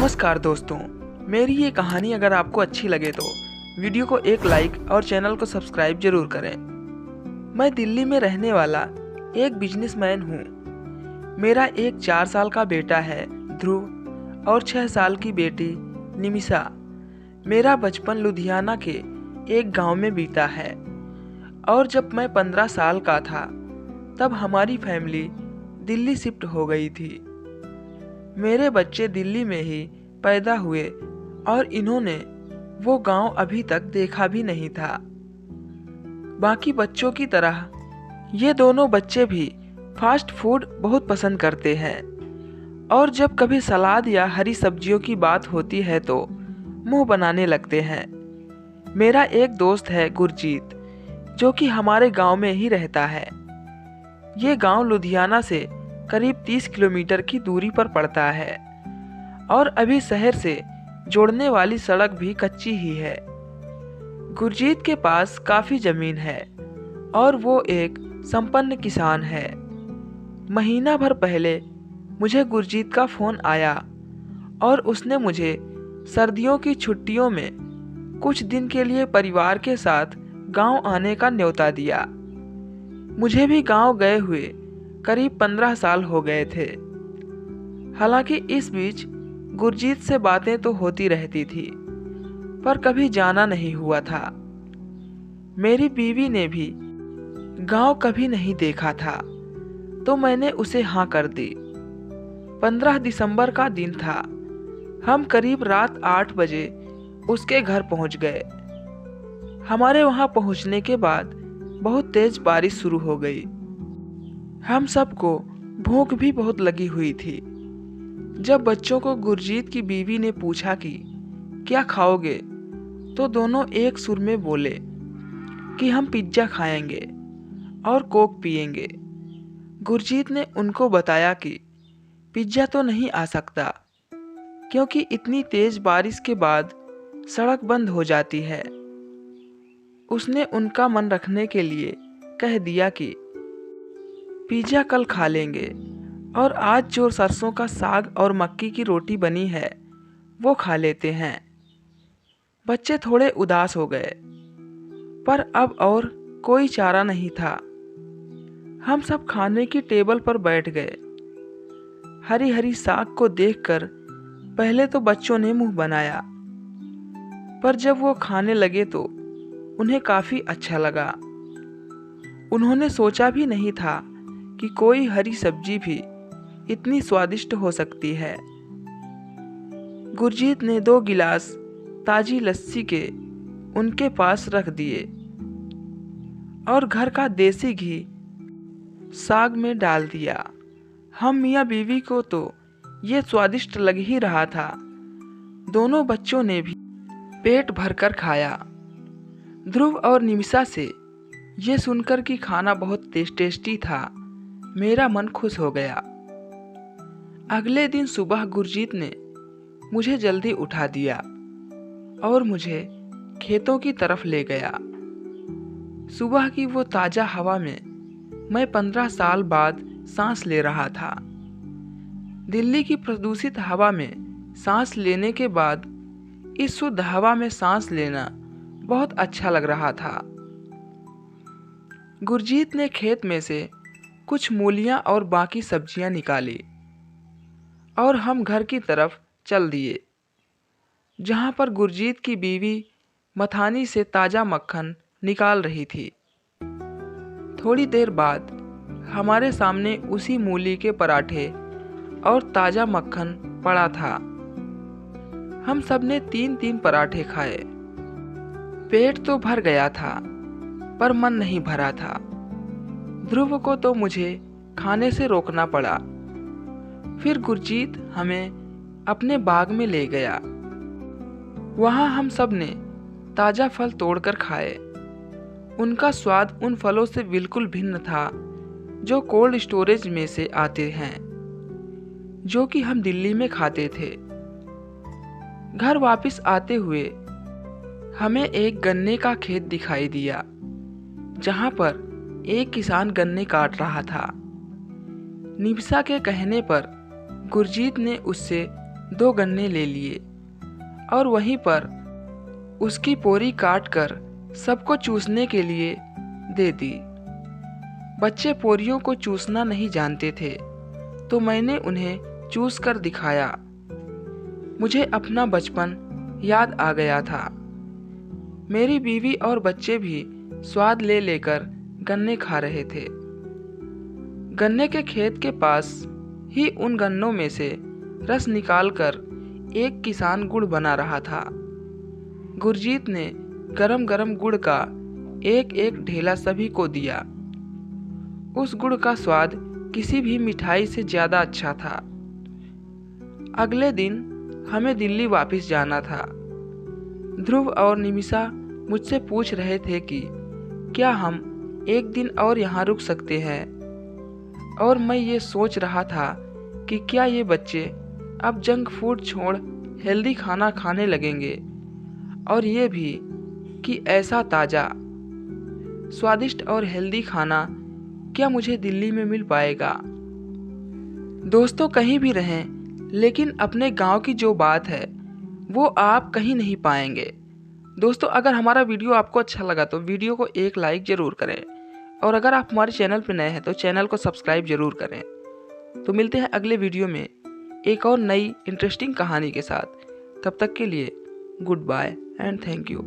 नमस्कार दोस्तों, मेरी ये कहानी अगर आपको अच्छी लगे तो वीडियो को एक लाइक और चैनल को सब्सक्राइब जरूर करें। मैं दिल्ली में रहने वाला एक बिजनेसमैन हूँ। मेरा एक 4 साल का बेटा है ध्रुव और 6 साल की बेटी निमिषा। मेरा बचपन लुधियाना के एक गांव में बीता है और जब मैं 15 साल का था तब हमारी फैमिली दिल्ली शिफ्ट हो गई थी। मेरे बच्चे दिल्ली में ही पैदा हुए और इन्होंने वो गांव अभी तक देखा भी नहीं था। बाकी बच्चों की तरह ये दोनों बच्चे भी फास्ट फूड बहुत पसंद करते हैं और जब कभी सलाद या हरी सब्जियों की बात होती है तो मुंह बनाने लगते हैं। मेरा एक दोस्त है गुरजीत, जो कि हमारे गांव में ही रहता है। ये गांव लुधियाना से करीब 30 किलोमीटर की दूरी पर पड़ता है और अभी शहर से जोड़ने वाली सड़क भी कच्ची ही है। गुरजीत के पास काफ़ी ज़मीन है और वो एक संपन्न किसान है। महीना भर पहले मुझे गुरजीत का फ़ोन आया और उसने मुझे सर्दियों की छुट्टियों में कुछ दिन के लिए परिवार के साथ गांव आने का न्योता दिया। मुझे भी गांव गए हुए करीब 15 साल हो गए थे। हालांकि इस बीच गुरजीत से बातें तो होती रहती थी, पर कभी जाना नहीं हुआ था। मेरी बीवी ने भी गांव कभी नहीं देखा था, तो मैंने उसे हाँ कर दी। 15 दिसंबर का दिन था। हम करीब रात 8 बजे उसके घर पहुंच गए। हमारे वहां पहुंचने के बाद बहुत तेज बारिश शुरू हो गई। हम सबको भूख भी बहुत लगी हुई थी। जब बच्चों को गुरजीत की बीवी ने पूछा कि क्या खाओगे, तो दोनों एक सुर में बोले कि हम पिज्ज़ा खाएंगे और कोक पिएंगे। गुरजीत ने उनको बताया कि पिज्ज़ा तो नहीं आ सकता, क्योंकि इतनी तेज बारिश के बाद सड़क बंद हो जाती है। उसने उनका मन रखने के लिए कह दिया कि पिज्ज़ा कल खा लेंगे और आज जो सरसों का साग और मक्की की रोटी बनी है वो खा लेते हैं। बच्चे थोड़े उदास हो गए, पर अब और कोई चारा नहीं था। हम सब खाने की टेबल पर बैठ गए। हरी हरी साग को देखकर पहले तो बच्चों ने मुंह बनाया, पर जब वो खाने लगे तो उन्हें काफ़ी अच्छा लगा। उन्होंने सोचा भी नहीं था कि कोई हरी सब्जी भी इतनी स्वादिष्ट हो सकती है। गुरजीत ने 2 गिलास ताजी लस्सी के उनके पास रख दिए और घर का देसी घी साग में डाल दिया। हम मियाँ बीवी को तो ये स्वादिष्ट लग ही रहा था। दोनों बच्चों ने भी पेट भरकर खाया। ध्रुव और निमिषा से ये सुनकर कि खाना बहुत टेस्टी था, मेरा मन खुश हो गया। अगले दिन सुबह गुरजीत ने मुझे जल्दी उठा दिया और मुझे खेतों की तरफ ले गया। सुबह की वो ताज़ा हवा में मैं 15 साल बाद सांस ले रहा था। दिल्ली की प्रदूषित हवा में सांस लेने के बाद इस शुद्ध हवा में सांस लेना बहुत अच्छा लग रहा था। गुरजीत ने खेत में से कुछ मूलियां और बाकी सब्जियां निकाली और हम घर की तरफ चल दिए, जहां पर गुरजीत की बीवी मथानी से ताज़ा मक्खन निकाल रही थी। थोड़ी देर बाद हमारे सामने उसी मूली के पराठे और ताज़ा मक्खन पड़ा था। हम सब ने 3-3 पराठे खाए। पेट तो भर गया था, पर मन नहीं भरा था। ध्रुव को तो मुझे खाने से रोकना पड़ा। फिर गुरजीत हमें अपने बाग में ले गया। वहाँ हम सब ने ताज़ा फल तोड़कर खाए। उनका स्वाद उन फलों से बिल्कुल भिन्न था जो कोल्ड स्टोरेज में से आते हैं, जो कि हम दिल्ली में खाते थे। घर वापस आते हुए हमें एक गन्ने का खेत दिखाई दिया, जहाँ पर एक किसान गन्ने काट रहा था। निमिषा के कहने पर गुरजीत ने उससे 2 गन्ने ले लिए और वहीं पर उसकी पोरी काट कर सबको चूसने के लिए दे दी। बच्चे पोरियों को चूसना नहीं जानते थे, तो मैंने उन्हें चूस कर दिखाया। मुझे अपना बचपन याद आ गया था। मेरी बीवी और बच्चे भी स्वाद ले लेकर गन्ने खा रहे थे। गन्ने के खेत के पास ही उन गन्नों में से रस निकालकर एक किसान गुड़ बना रहा था। गुरजीत ने गरम गरम गुड़ का एक एक ढेला सभी को दिया। उस गुड़ का स्वाद किसी भी मिठाई से ज़्यादा अच्छा था। अगले दिन हमें दिल्ली वापस जाना था। ध्रुव और निमिषा मुझसे पूछ रहे थे कि क्या हम एक दिन और यहाँ रुक सकते हैं, और मैं ये सोच रहा था कि क्या ये बच्चे अब जंक फूड छोड़ हेल्दी खाना खाने लगेंगे, और ये भी कि ऐसा ताज़ा स्वादिष्ट और हेल्दी खाना क्या मुझे दिल्ली में मिल पाएगा। दोस्तों, कहीं भी रहें, लेकिन अपने गांव की जो बात है वो आप कहीं नहीं पाएंगे। दोस्तों, अगर हमारा वीडियो आपको अच्छा लगा तो वीडियो को एक लाइक ज़रूर करें, और अगर आप हमारे चैनल पर नए हैं तो चैनल को सब्सक्राइब ज़रूर करें। तो मिलते हैं अगले वीडियो में एक और नई इंटरेस्टिंग कहानी के साथ। तब तक के लिए goodbye and thank you.